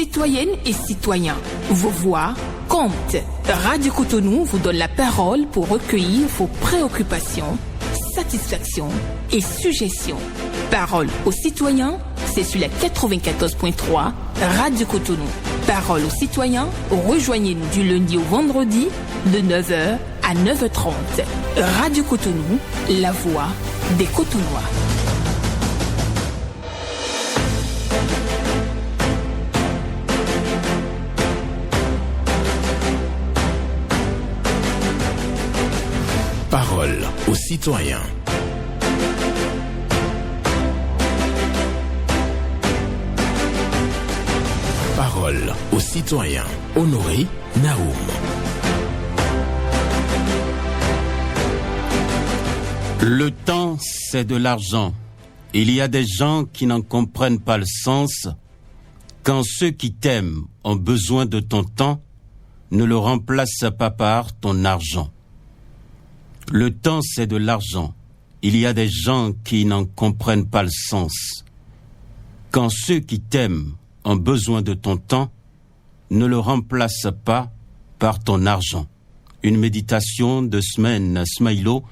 Citoyennes et citoyens, vos voix comptent. Radio Cotonou vous donne la parole pour recueillir vos préoccupations, satisfactions et suggestions. Parole aux citoyens, c'est sur la 94.3 Radio Cotonou. Parole aux citoyens, rejoignez-nous du lundi au vendredi de 9h à 9h30. Radio Cotonou, la voix des Cotonnois. Parole aux citoyens. Parole aux citoyens. Honoré Naoum. Le temps, c'est de l'argent. Il y a des gens qui n'en comprennent pas le sens. Quand ceux qui t'aiment ont besoin de ton temps, ne le remplace pas par ton argent. Le temps, c'est de l'argent. Il y a des gens qui n'en comprennent pas le sens. Quand ceux qui t'aiment ont besoin de ton temps, ne le remplace pas par ton argent. Une méditation de Semaine Smaïlo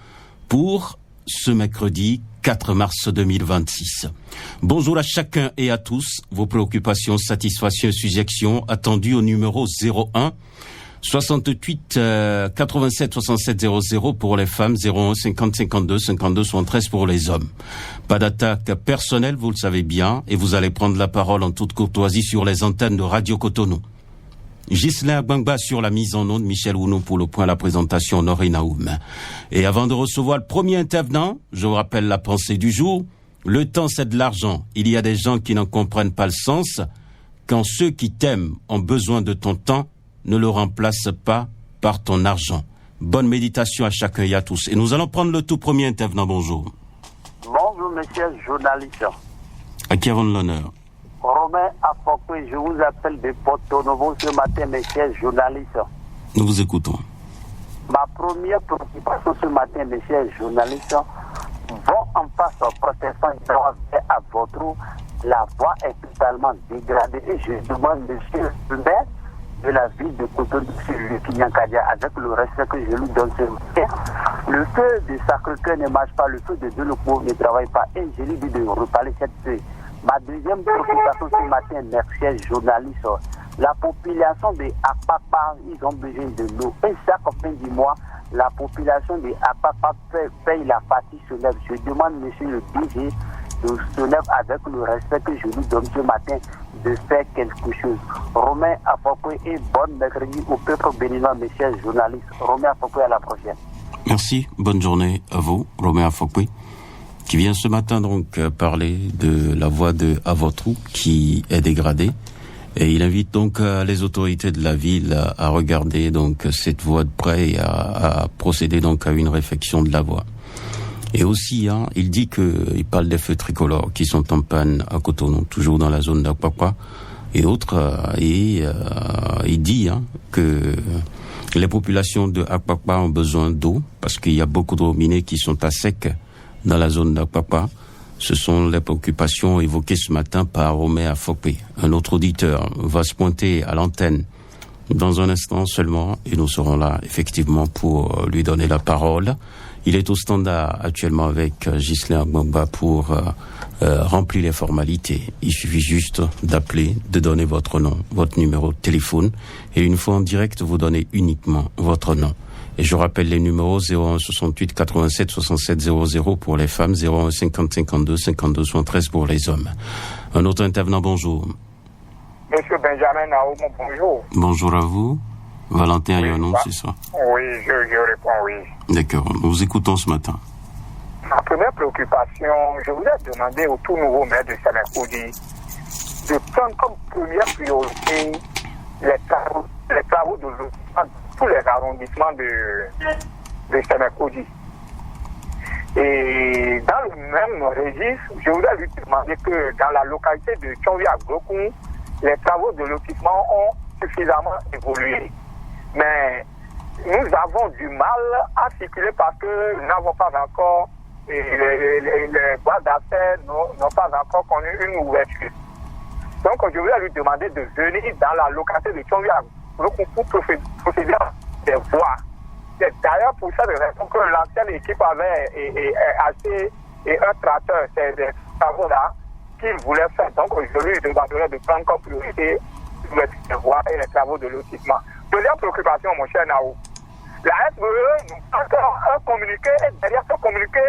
pour ce mercredi 4 mars 2026. Bonjour à chacun et à tous. Vos préoccupations, satisfactions et suggestions attendues au numéro 01 68 87 67 00 pour les femmes, 01 50 52 52 73 pour les hommes. Pas d'attaque personnelle, vous le savez bien, et vous allez prendre la parole en toute courtoisie sur les antennes de Radio Cotonou. Ghislain Agbangba sur la mise en onde, Michel Ounou pour le point la présentation, Honoré Naoum. Et avant de recevoir le premier intervenant, je vous rappelle la pensée du jour. Le temps, c'est de l'argent. Il y a des gens qui n'en comprennent pas le sens. Quand ceux qui t'aiment ont besoin de ton temps, ne le remplace pas par ton argent. Bonne méditation à chacun et à tous. Et nous allons prendre le tout premier intervenant. Bonjour. Bonjour, monsieur le journaliste. À qui avons l'honneur? Romain Afokwe, je vous appelle de Porto Novo ce matin, monsieur le journaliste. Nous vous écoutons. Ma première préoccupation ce matin, monsieur le journaliste, vont en face aux protestants à votre la voie est totalement dégradée. Et je demande, monsieur le maire de la ville de Cotonou, le Kinyankadia, avec le respect que je lui donne ce matin. Le feu de Sacré-Cœur ne marche pas, le feu de Delocmo ne travaille pas. Et je lui dis de reparler cette feuille. Ma deuxième préoccupation ce matin, merci journaliste, la population de Apapa, ils ont besoin de l'eau. Et chaque fin du mois, la population de Apapa paye la partie Sonève. Je demande, monsieur le DG de Sonève, avec le respect que je lui donne ce matin, de faire quelque chose. Romain Afokwe et bonne mercredi au peuple béninois, monsieur le journaliste. Romain Afokwe, à la prochaine. Merci, bonne journée à vous, Romain Afokwe, qui vient ce matin donc parler de la voie de Avotrou qui est dégradée. Et il invite donc les autorités de la ville à regarder donc cette voie de près et à procéder donc à une réfection de la voie. Et aussi, il dit il parle des feux tricolores qui sont en panne à Cotonou, toujours dans la zone d'Akpakpa et autres. Il dit que les populations de Akpakpa ont besoin d'eau parce qu'il y a beaucoup de robinets qui sont à sec dans la zone d'Akpakpa. Ce sont les préoccupations évoquées ce matin par Romain Afokwe. Un autre auditeur va se pointer à l'antenne dans un instant seulement et nous serons là effectivement pour lui donner la parole. Il est au standard actuellement avec Ghislain Agbangba pour remplir les formalités. Il suffit juste d'appeler, de donner votre nom, votre numéro de téléphone et une fois en direct, vous donnez uniquement votre nom. Et je rappelle les numéros 01 68 87 67 00 pour les femmes, 01 50 52 52 73 pour les hommes. Un autre intervenant, bonjour. Monsieur Benjamin Naoum, bonjour. Bonjour à vous. Valentin Yonon, c'est ça? Oui, je réponds oui. D'accord, nous vous écoutons ce matin. Ma première préoccupation, je voulais demander au tout nouveau maire de Semekoudi de prendre comme première priorité les travaux de lotissement de tous les arrondissements de Semekoudi. Et dans le même registre, je voulais lui demander que dans la localité de Tchonvi-Aglokoun, les travaux de lotissement ont suffisamment évolué. Mais nous avons du mal à circuler parce que nous n'avons pas encore, les voies d'accès n'ont pas encore connu une ouverture. Donc, je voulais lui demander de venir dans la localité de Tchonvia pour procéder à des voies. C'est d'ailleurs pour cette raison que l'ancienne équipe avait acheté un tracteur, c'est des travaux-là qu'il voulait faire. Donc, je lui demanderai de prendre comme priorité les voies et les travaux de lotissement. Deuxième préoccupation, mon cher Nao. La SVE nous a un communiqué, et derrière ce communiqué,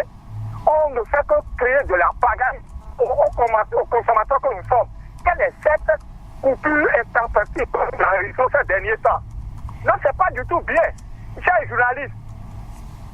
on ne fait que créer de la pagaille aux consommateurs que nous sommes. Quelle est cette coupure intempestive que nous avons ces derniers temps? Non, c'est pas du tout bien. Chers journalistes,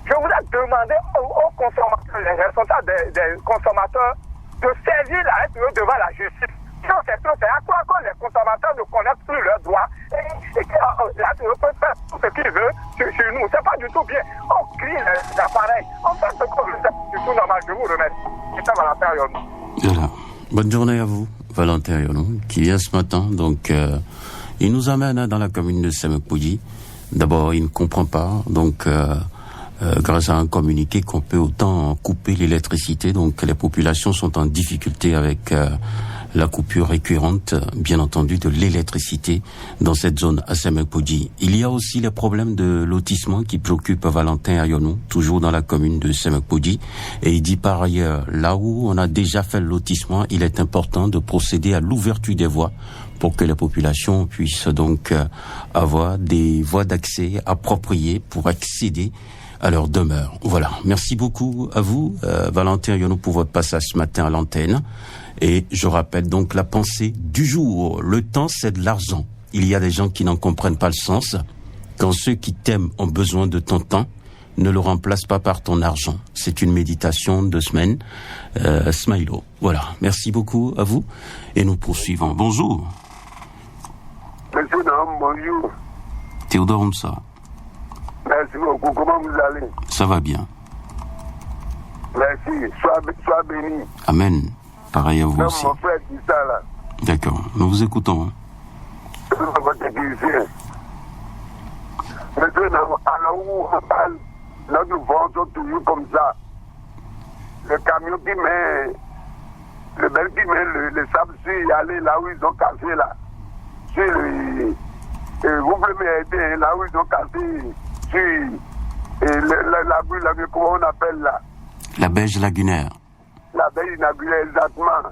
je voudrais demander aux consommateurs, les responsables des consommateurs, de saisir la SVE devant la justice. Non, c'est trop, c'est à quoi que les consommateurs ne connaissent plus leurs droits et que la SVE peut faire tout ce qu'il veut sur nous. C'est pas du tout bien. On crie les appareils, on fait ce qu'on veut, c'est du tout normal. Je vous remercie. C'est Valentin Yonou. Voilà. Bonne journée à vous, Valentin Yonou, qui vient ce matin. Donc, il nous amène dans la commune de Semekpoudi. D'abord, il ne comprend pas, donc grâce à un communiqué qu'on peut autant couper l'électricité. Donc, les populations sont en difficulté avec la coupure récurrente, bien entendu, de l'électricité dans cette zone à Semekpoudi. Il y a aussi les problèmes de lotissement qui préoccupent Valentin Ayonou, toujours dans la commune de Semekpoudi. Et il dit par ailleurs, là où on a déjà fait le lotissement, il est important de procéder à l'ouverture des voies pour que les populations puissent donc avoir des voies d'accès appropriées pour accéder à leur demeure. Voilà. Merci beaucoup à vous, Valentin Ayonou, pour votre passage ce matin à l'antenne. Et je rappelle donc la pensée du jour. Le temps, c'est de l'argent. Il y a des gens qui n'en comprennent pas le sens. Quand ceux qui t'aiment ont besoin de ton temps, ne le remplace pas par ton argent. C'est une méditation de semaine. Smilo. Voilà. Merci beaucoup à vous. Et nous poursuivons. Bonjour. Monsieur Nam, bonjour. Théodore Omsa. Merci beaucoup. Comment vous allez? Ça va bien. Merci. Sois béni. Amen. Pareil à vous Même aussi. mon frère dit ça là. D'accord. Nous vous écoutons. Votre technicien. Monsieur Nam, alors où on parle, notre vent sont toujours comme ça. Le camion qui met, le mec qui met le sable sur aller là où ils ont cassé là. Vous pouvez m'aider là où ils ont cassé sur la rue, comment on appelle là? La Beige Lagunaire. La Beige Lagunaire, exactement.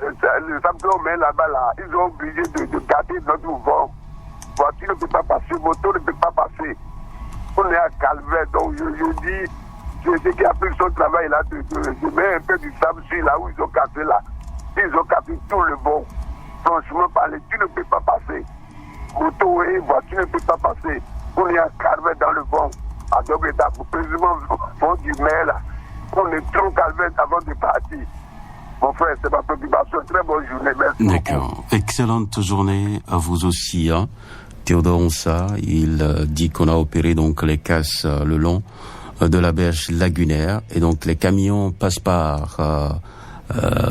Le sable qu'on met là-bas, là, ils ont obligé de garder notre vent. Voiture ne peut pas passer, moto ne peut pas passer. On est à Calvaire, donc je dis, c'est ce qui a pris son travail là, de mettre un peu du sable sur là où ils ont cassé là. Ils ont cassé tout le vent. Franchement parler, tu ne peux pas passer. Moto et voiture ne peut pas passer. On est à Calvaire dans le vent. À donc étape, précisément, vent du mer là. On est trop Calvaire avant de partir. Mon frère, c'est ma préoccupation. Très bonne journée. Merci. D'accord. Excellente journée à vous aussi, hein. Théodore Onsa, il dit qu'on a opéré donc les casses le long de la berge lagunaire et donc les camions passent par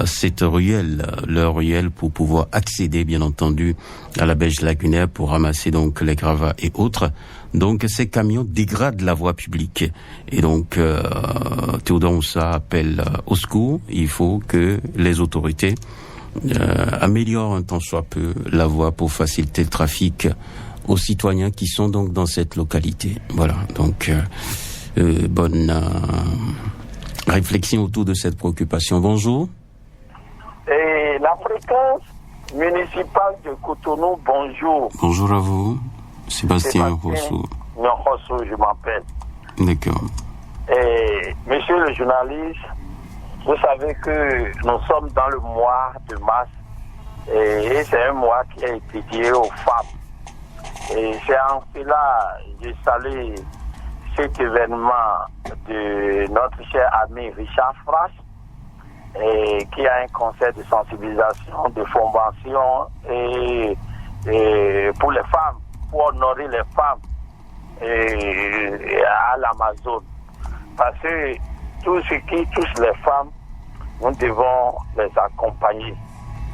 cette ruelle, leur ruelle, pour pouvoir accéder bien entendu à la berge lagunaire pour ramasser donc les gravats et autres. Donc ces camions dégradent la voie publique et donc Théodore Onsa appelle au secours. Il faut que les autorités améliorent un tant soit peu la voie pour faciliter le trafic aux citoyens qui sont donc dans cette localité. Voilà, donc bonne réflexion autour de cette préoccupation. Bonjour. Et la fréquence municipale de Cotonou, bonjour. Bonjour à vous. Sébastien Rousseau. Rousseau, je m'appelle. D'accord. Et monsieur le journaliste, vous savez que nous sommes dans le mois de mars et c'est un mois qui a été dédié aux femmes. Et c'est en cela que je salue cet événement de notre cher ami Richard Frache, et qui a un conseil de sensibilisation, de formation et pour les femmes, pour honorer les femmes et à l'Amazone. Parce que tout ce qui touche les femmes, nous devons les accompagner.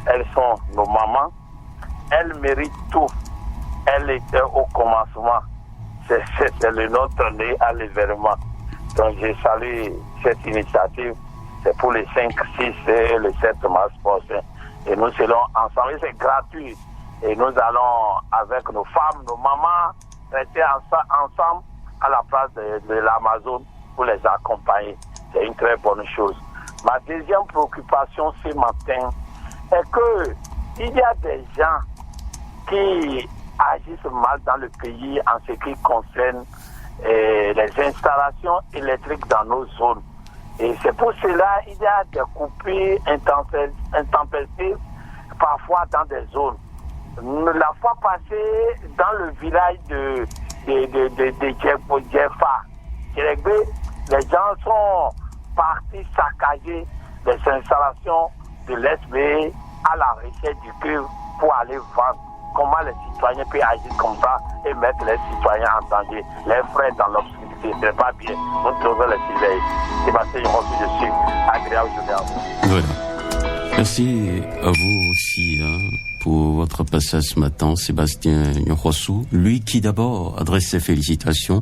Elles sont nos mamans, elles méritent tout. Elles étaient au commencement. C'est le nôtre né à l'événement. Donc je salue cette initiative. C'est pour les 5, 6 et le 7 mars prochain. Et nous serons ensemble, et c'est gratuit. Et nous allons, avec nos femmes, nos mamans, rester ensemble à la place de l'Amazon pour les accompagner. C'est une très bonne chose. Ma deuxième préoccupation ce matin est que il y a des gens qui agissent mal dans le pays en ce qui concerne les installations électriques dans nos zones. Et c'est pour cela qu'il y a des coupures intempestives parfois dans des zones. La fois passée, dans le village de Djefa, les gens sont partis saccager les installations de l'SB à la recherche du cuivre pour aller vendre. Comment les citoyens peuvent agir comme ça et mettre les citoyens en danger, les frères dans l'obscurité, ce n'est pas bien. Nous devons les surveiller. Sébastien, je suis agréable journée à vous. Voilà. Merci à vous aussi pour votre passage ce matin, Sébastien Nyorossou. Lui qui d'abord adresse ses félicitations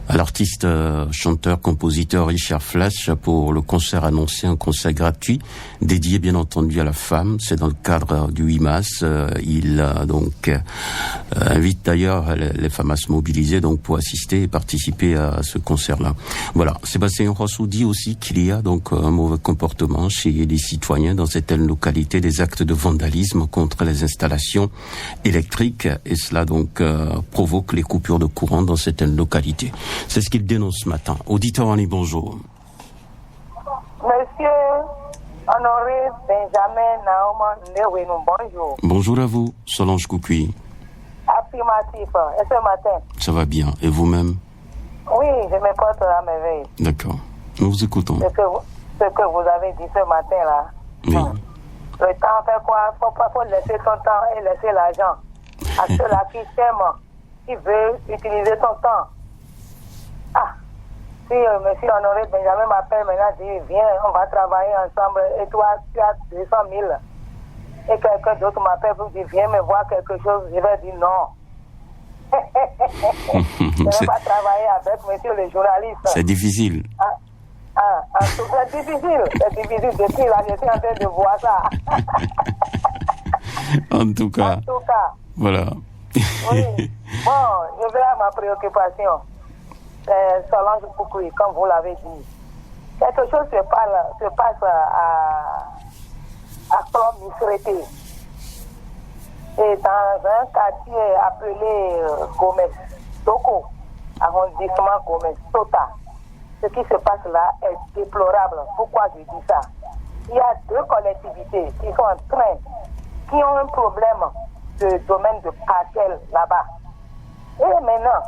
à l'artiste, chanteur, compositeur Richard Flash pour le concert annoncé, un concert gratuit dédié bien entendu à la femme. C'est dans le cadre du 8 mars. Il donc invite d'ailleurs les femmes à se mobiliser donc pour assister et participer à ce concert-là. Voilà. Sébastien Rossou dit aussi qu'il y a donc un mauvais comportement chez les citoyens dans certaines localités, des actes de vandalisme contre les installations électriques et cela donc provoque les coupures de courant dans certaines localités. C'est ce qu'il dénonce ce matin. Auditeur en ligne, bonjour. Monsieur Honoré Benjamin Naoman Newenu, bonjour. Bonjour à vous, Solange Koukui. Affirmatif. Et ce matin? Ça va bien. Et vous-même? Oui, je me porte à merveille. D'accord. Nous vous écoutons. Ce que vous avez dit ce matin-là. Oui. Le temps fait quoi? Faut laisser ton temps et laisser l'argent. À ceux-là qui t'aiment, qui veulent utiliser ton temps. Si monsieur Honoré Benjamin m'appelle maintenant, dit viens, on va travailler ensemble, et toi tu as 200 000, et quelqu'un d'autre m'appelle pour dire viens me voir quelque chose, je vais dire non. Je ne vais pas travailler avec monsieur le journaliste. C'est difficile. C'est difficile. Depuis là, je suis en train de voir ça. En tout cas. Voilà. Oui. Bon, je vais à ma préoccupation. Solange Koukui, comme vous l'avez dit. Quelque chose se passe à Clom-Misreté. Et dans un quartier appelé Gomez Toko, arrondissement Gomez Tota. Ce qui se passe là est déplorable. Pourquoi je dis ça? Il y a deux collectivités qui sont en train, qui ont un problème de domaine de parcelle là-bas. Et maintenant,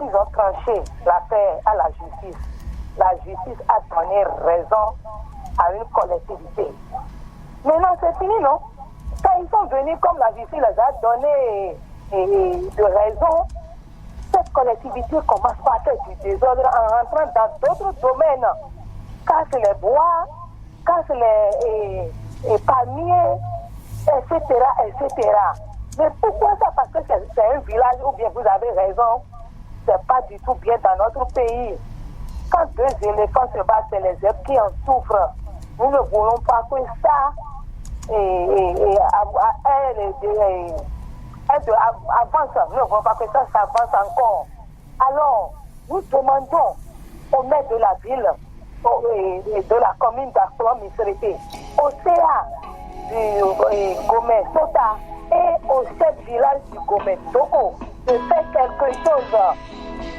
ils ont tranché l'affaire à la justice. La justice a donné raison à une collectivité. Maintenant, c'est fini, non? Quand ils sont venus, comme la justice les a donné de raison, cette collectivité commence par faire du désordre en rentrant dans d'autres domaines. Casse les bois, casse les palmiers, etc. Mais pourquoi ça? Parce que c'est un village où bien vous avez raison. C'est pas du tout bien dans notre pays. Quand deux éléphants se battent, c'est les êtres qui en souffrent. Nous ne voulons pas que ça avance. Nous ne voulons pas que ça s'avance encore. Alors, nous demandons au maire de la ville et de la commune d'Aklom-Misreté, au CA du Gomez Sota et au chef village du Gomez Toko de faire quelque chose.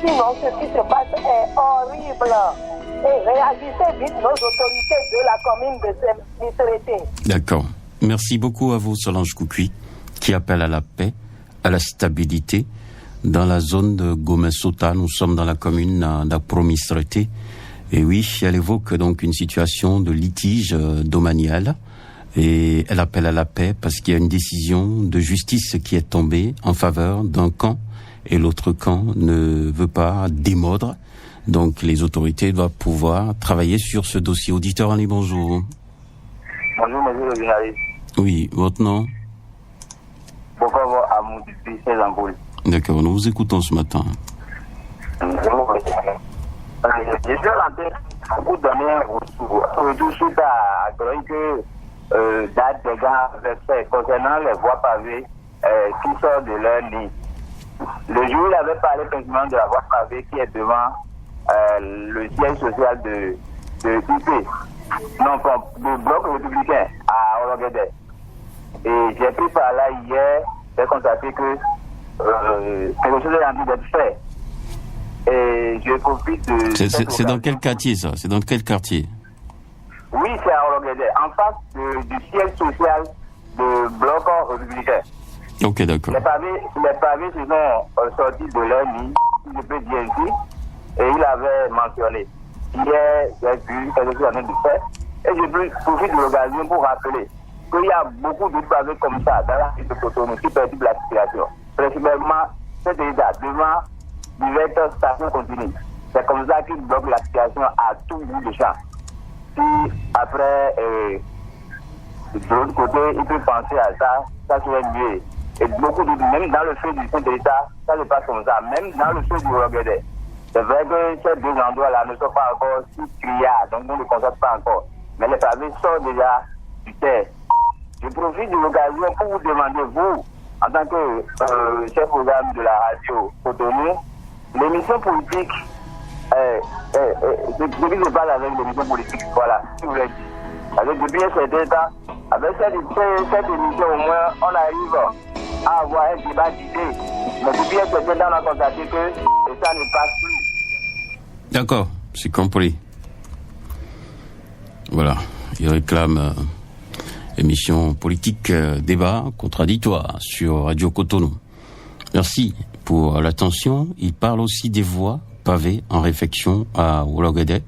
Sinon, ce qui se passe est horrible. Et réagissez vite nos autorités de la commune de Misreté. D'accord. Merci beaucoup à vous, Solange Koukui, qui appelle à la paix, à la stabilité. Dans la zone de Gomez-Sota, nous sommes dans la commune d'Akpro-Misreté. Et oui, elle évoque donc une situation de litige domanial. Et elle appelle à la paix parce qu'il y a une décision de justice qui est tombée en faveur d'un camp et l'autre camp ne veut pas démordre. Donc les autorités doivent pouvoir travailler sur ce dossier. Auditeur en ligne, bonjour. Bonjour, monsieur le journaliste. Oui, votre nom? Bonjour à mon depuis 16 ans. D'accord, nous vous écoutons ce matin. Je suis en train de vous donner un retour suite à que date des grands faits concernant les voies pavées qui sortent de leur ligne. Le jour où il avait parlé principalement de la voie pavée qui est devant le siège social de UP, non, du bloc républicain à Ologuédé. Et j'ai pris par là hier, j'ai constaté que quelque chose est en train d'être fait. Et je profite de... C'est dans quel quartier ça? C'est dans quel quartier? Oui, c'est à Ologuédé, en face du siège social du bloc républicain. Ok, d'accord. Les pavés se sont sortis de leur ligne, si je peux dire ainsi, et il avait mentionné. Hier, j'ai vu quelque chose en train de faire, et je profite de l'occasion pour rappeler qu'il y a beaucoup de pavés comme ça dans la ville de Cotonou qui perturbent la situation. Principalement, cet état devant diverses stations continues. C'est comme ça qu'il bloque la situation à tout bout de champ. Si après, de l'autre côté, il peut penser à ça, ça serait mieux. Et beaucoup de, même dans le feu du centre de l'État, ça se passe comme ça. Même dans le feu du Ologuédé. C'est vrai que ces deux endroits-là ne sont pas encore si criards, donc on ne le constate pas encore. Mais les pavés sortent déjà du terre. Je profite de l'occasion pour vous demander, vous, en tant que chef programme de la radio Cotonou, l'émission politique, depuis que je parle avec l'émission politique, voilà, si vous voulez dire. Avec depuis un certain temps, avec cette émission, au moins, on arrive à avoir un débat d'idées. Mais depuis un certain temps, on a constaté que ça ne passe plus. D'accord, c'est compris. Voilà, il réclame émission politique, débat contradictoire sur Radio Cotonou. Merci pour l'attention. Il parle aussi des voies pavées en réfection à Ologuédé.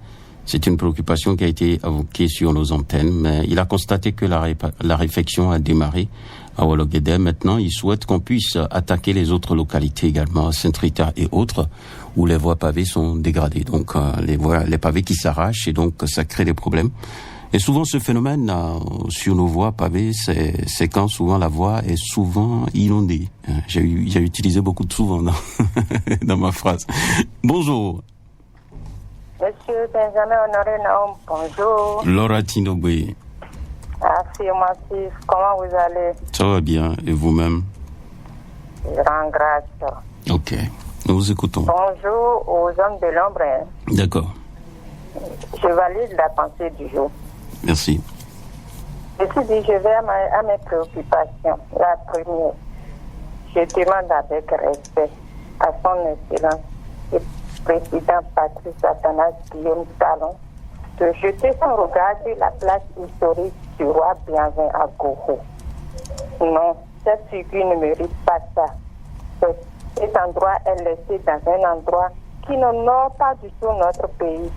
C'est une préoccupation qui a été évoquée sur nos antennes, mais il a constaté que la réfection a démarré à Ologuédé. Maintenant, il souhaite qu'on puisse attaquer les autres localités également, Saint-Rita et autres, où les voies pavées sont dégradées. Donc, les pavés qui s'arrachent, et donc ça crée des problèmes. Et souvent, ce phénomène sur nos voies pavées, c'est quand souvent la voie est souvent inondée. J'ai utilisé beaucoup de souvent dans ma phrase. Bonjour. Monsieur Benjamin Honoré Naum, bonjour. Laura Tinogwe. Affirmatif, comment vous allez? Ça va bien, et vous-même? Je rends grâce. Ok, nous vous écoutons. Bonjour aux hommes de l'ombre. D'accord. Je valide la pensée du jour. Merci. Je suis dit, je vais à mes préoccupations. La première, je demande avec respect à son excellence le président Patrice Athanas Guillaume Talon de jeter son regard sur la place historique du roi Bienvenu à Goro. Non, cette figure ne mérite pas ça. Cet endroit est laissé dans un endroit qui n'honore pas du tout notre pays.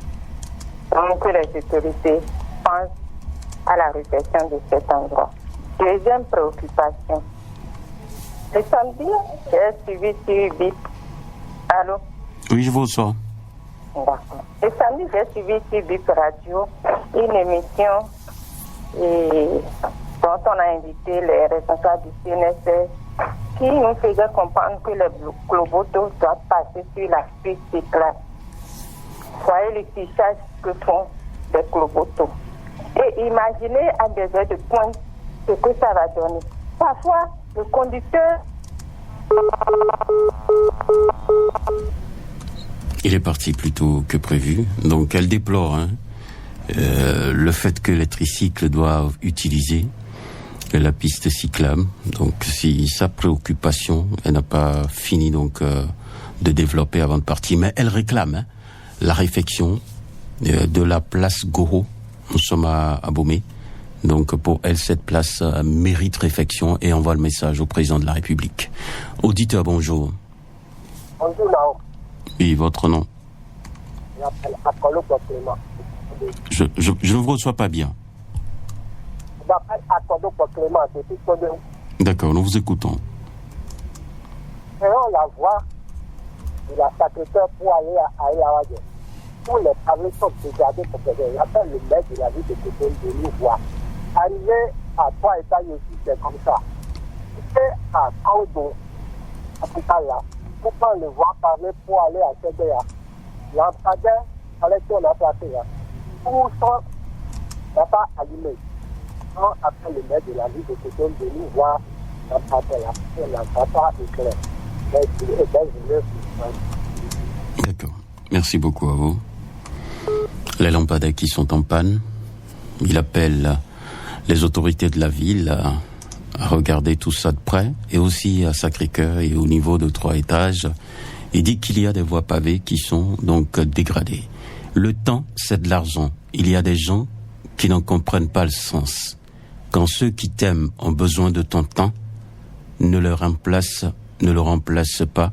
Donc les autorités pensent à la réflexion de cet endroit. Deuxième préoccupation. Le samedi, j'ai suivi sur BIP. Allô? Oui, je vous reçois. D'accord. Le samedi, j'ai suivi sur BIP Radio une émission dont on a invité les responsables du CNSS qui nous faisaient comprendre que les globotos doivent passer sur la piste cyclable. Voyez le fichage que font les globotos. Et imaginez à des heures de pointe ce que ça va donner. Parfois, le conducteur... Il est parti plus tôt que prévu. Donc, elle déplore le fait que les tricycles doivent utiliser la piste cyclable. Donc, si sa préoccupation, elle n'a pas fini donc de développer avant de partir. Mais elle réclame la réfection de la place Goro. Nous sommes à Abomey. Donc, pour elle, cette place mérite réfection et envoie le message au président de la République. Auditeur, bonjour. Bonjour, Nao. Oui, votre nom? Je m'appelle Akolo Clément. Je ne vous reçois pas bien. Je m'appelle Akolo Clément, depuis Cotonou. D'accord, nous vous écoutons. Selon la voie de la Sacré-Cœur pour aller à Ayawadje, tous les pavés sont dégradés pour que j'appelle le maire de la ville de Cotonou de nous voir. Arrivé à 3 étages aussi, c'est comme ça. C'est à Kango, à Pitala. Pourquoi le voir parler pour aller à CDA? L'emprunt avec qui on a placé là. Où sont n'a pas allumé. on appelle le maire de la ville de Cotonou de nous voir la papa est clair. D'accord. Merci beaucoup à vous. Les lampadaires qui sont en panne, il appelle les autorités de la ville à regarder tout ça de près, et aussi à Sacré-Cœur et au niveau de 3 étages. Il dit qu'il y a des voies pavées qui sont donc dégradées. Le temps, c'est de l'argent. Il y a des gens qui n'en comprennent pas le sens. Quand ceux qui t'aiment ont besoin de ton temps, ne le remplace pas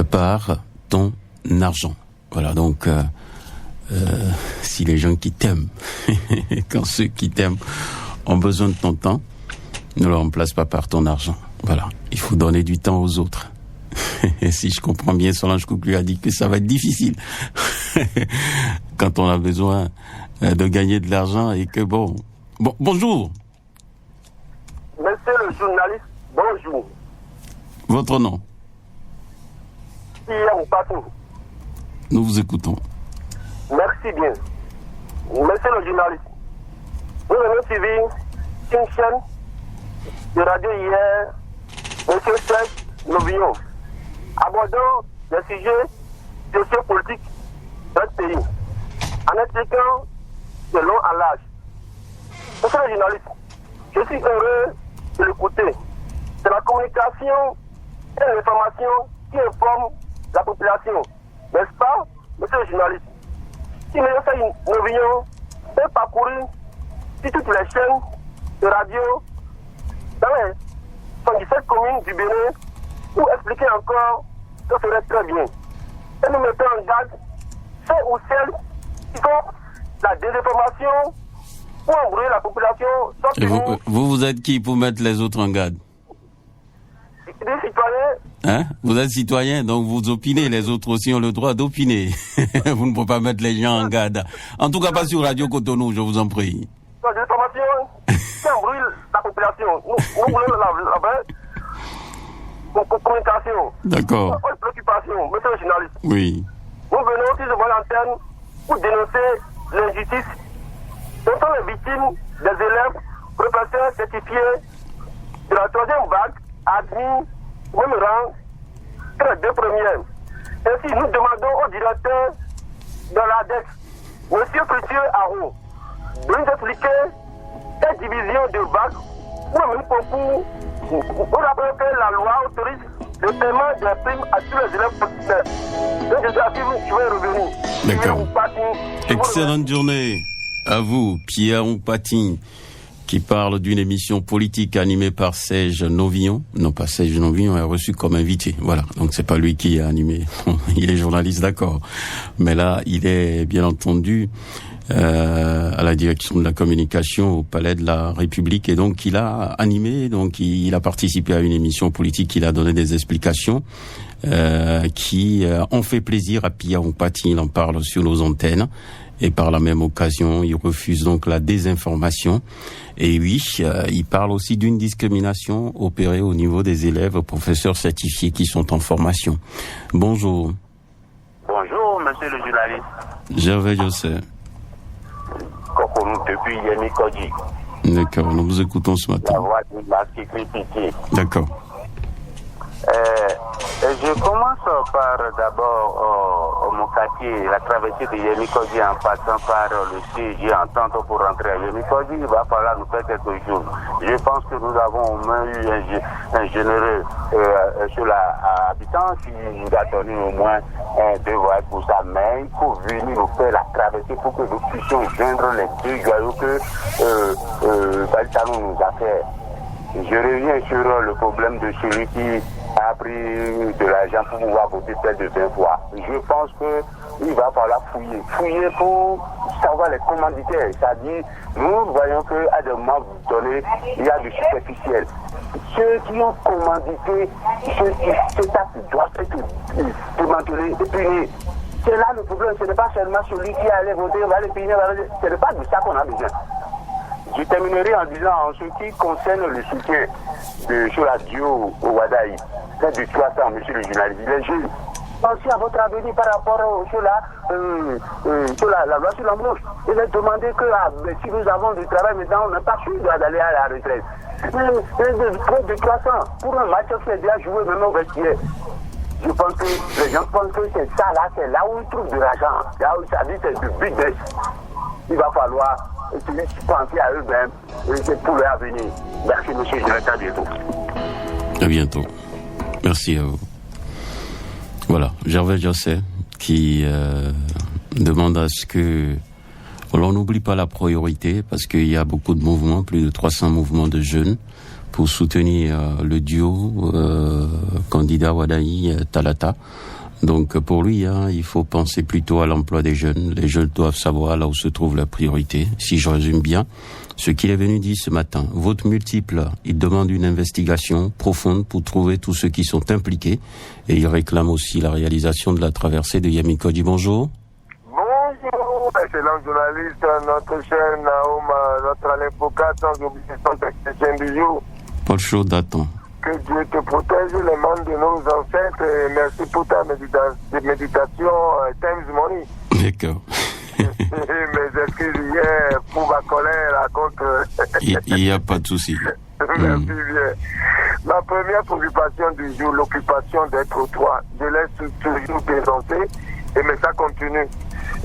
par ton argent. Voilà, donc si les gens qui t'aiment, quand ceux qui t'aiment ont besoin de ton temps, ne le remplace pas par ton argent. Voilà, il faut donner du temps aux autres. Et si je comprends bien, Solange Coucou a dit que ça va être difficile quand on a besoin de gagner de l'argent et que bonjour. Monsieur le journaliste, bonjour. Votre nom? Pierre Oupatou. Nous vous écoutons. Merci bien. Monsieur le journaliste, nous avons suivi une chaîne de radio hier, monsieur Serge Novillon, abordant les sujets sociopolitiques de notre pays, en expliquant de long à large. Monsieur le journaliste, je suis heureux de l'écouter. C'est la communication et l'information qui informe la population. N'est-ce pas, monsieur le journaliste? Si M. Novillon peut parcourir sur toutes les chaînes de radio dans les 117 communes du Bénin pour expliquer encore, ce serait très bien. Et nous mettons en garde ceux ou celles qui font la désinformation pour embrouiller la population. Et vous êtes qui pour mettre les autres en garde? Des citoyens. Hein? Vous êtes citoyen, donc vous opinez, les autres aussi ont le droit d'opiner. Vous ne pouvez pas mettre les gens en garde. En tout cas, pas sur Radio Cotonou, je vous en prie. La désinformation qui embrouille la population. Nous voulons la vraie communication. D'accord. Une préoccupation, monsieur le journaliste. Oui. Nous venons aussi devant l'antenne pour dénoncer l'injustice dont sont les victimes des élèves professeurs certifiés de la 3e vague admis au même rang que les 2 premières. Ainsi, nous demandons au directeur de l'ADEX, M. Fructueux Arou, de nous expliquer cette division de vagues ou même concours. Vous rappelez que la loi autorise le paiement des primes à tous les élèves professeurs. Donc, je vais revenir. D'accord. Excellente journée à vous, Pierre Oupatin, qui parle d'une émission politique animée par Serge Novillon. Non, pas Serge Novillon, est reçu comme invité. Voilà, donc c'est pas lui qui a animé. Il est journaliste, d'accord. Mais là, il est bien entendu à la direction de la communication au Palais de la République, et donc il a animé, donc il a participé à une émission politique, il a donné des explications qui ont fait plaisir à Pierre Oupatin. Il en parle sur nos antennes. Et par la même occasion, il refuse donc la désinformation. Et oui, il parle aussi d'une discrimination opérée au niveau des élèves professeurs certifiés qui sont en formation. Bonjour. Bonjour, monsieur le journaliste. Gervais Joseph. Coconou depuis Yemi Kodji. D'accord, nous vous écoutons ce matin. La voix de Masque Pitié. D'accord. Je commence par d'abord mon quartier, la traversée de Yemi Kodji en passant par le CG Entente pour rentrer à Yemi Kodji. Il va falloir nous faire quelques jours. Je pense que nous avons au moins eu un généreux sur l'habitant qui nous a donné au moins 2 voies pour ça. Mais il faut venir nous faire la traversée pour que nous puissions joindre les 2 joyaux que Baltano nous a fait. Je reviens sur le problème de celui qui a pris de l'argent pour pouvoir voter peut-être de 20 fois. Je pense qu'il va falloir fouiller pour savoir les commanditaires. C'est-à-dire, nous voyons qu'à des moments donnés, il y a du superficiel. Ceux qui ont commandité, cet acte doit être démantelé et puni. C'est là le problème. Ce n'est pas seulement celui qui allait voter, va le punir, ce n'est pas de ça qu'on a besoin. Je terminerai en disant, en ce qui concerne le soutien de Choladio au Wadaï, c'est de 300, monsieur le journaliste, il est juste. pensez à votre avenir par rapport sur la loi sur l'embauche. Il est demandé que si nous avons du travail maintenant, on n'a pas su d'aller à la retraite. Trop de 300 pour un match qui est déjà joué même au vestiaire. Je pense que les gens pensent que c'est ça là, c'est là où ils trouvent de l'argent. Là où ça dit c'est du business. Il va falloir penser à eux-mêmes et c'est pour leur avenir. Merci monsieur, je reste à bientôt. À bientôt. Merci à vous. Voilà, Gervais Josset qui demande à ce que l'on n'oublie pas la priorité parce qu'il y a beaucoup de mouvements, plus de 300 mouvements de jeunes pour soutenir le duo candidat Wadaï Talata. Donc pour lui, il faut penser plutôt à l'emploi des jeunes. Les jeunes doivent savoir là où se trouve la priorité. Si je résume bien ce qu'il est venu dire ce matin, vote multiple, il demande une investigation profonde pour trouver tous ceux qui sont impliqués et il réclame aussi la réalisation de la traversée de Yamikoji. Bonjour. Bonjour, excellent journaliste, notre cher Naoum, notre Alain Foucault, sans oublier son technicien du jour. Paul Chaud d'attend. Que Dieu te protège, les membres de nos ancêtres, et merci pour ta méditation, Times Money. D'accord. Mes excuses hier pour ma colère contre... Il n'y a pas de souci. Merci bien. Ma première préoccupation du jour, l'occupation des trottoirs. Je laisse toujours dénoncer, mais ça continue.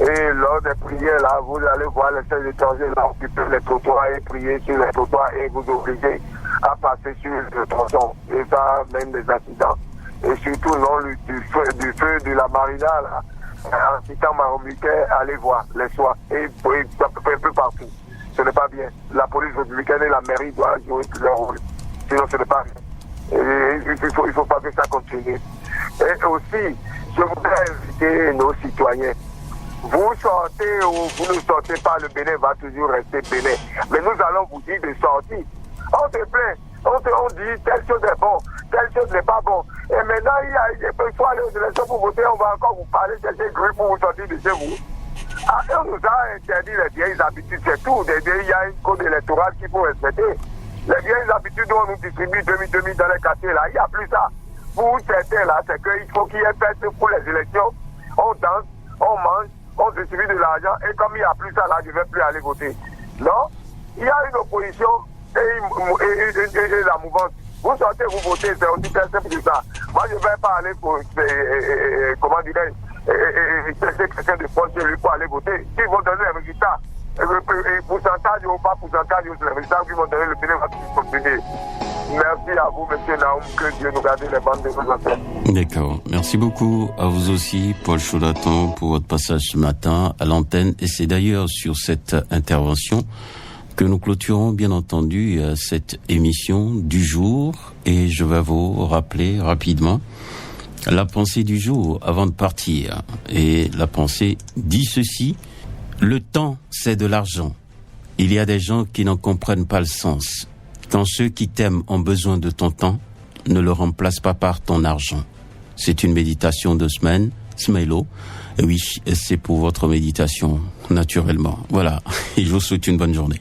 Et lors des prières, là, vous allez voir les seuls étrangers là occuper les trottoirs et prier sur les trottoirs et vous obligez à passer sur le tronçon. Et ça mène des accidents. Et surtout, non, du feu de la marina, là, en citant Maromiquet, allez voir les soirs. Et un peu partout. Ce n'est pas bien. La police républicaine et la mairie doivent jouer leur rôle. Sinon, ce n'est pas bien. Et il faut pas que ça continue. Et aussi, je voudrais inviter nos citoyens. Vous sortez ou vous ne sortez pas, le Bénin va toujours rester Bénin. Mais nous allons vous dire de sortir. On se plaint. On dit telle chose est bon, telle chose n'est pas bon. Et maintenant, il faut aller aux élections pour voter, on va encore vous parler de ces grues pour vous sortir de chez vous. On nous a interdit les vieilles habitudes, c'est tout. Il y a un code électoral qu'il faut respecter. Les vieilles habitudes dont on nous distribue demi-demi dans les quartiers, là, il n'y a plus ça. Pour certains, là, c'est qu'il faut qu'il y ait fête pour les élections. On danse, on mange, on distribue de l'argent, et comme il n'y a plus ça, là, je ne vais plus aller voter. Non, il y a une opposition et la mouvance. Vous sortez, vous votez, c'est aussi très simple que ça. Moi, je ne vais pas aller pour, comment dirais-je, quelqu'un de proche chez lui pour aller voter. S'ils vont donner les résultats, pourcentage ou pas pourcentage, c'est les résultats qui vont donner, le Bénin va tout continuer. Merci à vous, monsieur Naoum, que Dieu nous garde les bandes de nos ancêtres. D'accord. Merci beaucoup à vous aussi, Paul Chaudatan, pour votre passage ce matin à l'antenne. Et c'est d'ailleurs sur cette intervention que nous clôturons, bien entendu, cette émission du jour. Et je vais vous rappeler rapidement la pensée du jour avant de partir. Et la pensée dit ceci: le temps, c'est de l'argent. Il y a des gens qui n'en comprennent pas le sens. Quand ceux qui t'aiment ont besoin de ton temps, ne le remplace pas par ton argent. C'est une méditation de semaine, Smailo. Et oui, c'est pour votre méditation, naturellement. Voilà. Et je vous souhaite une bonne journée.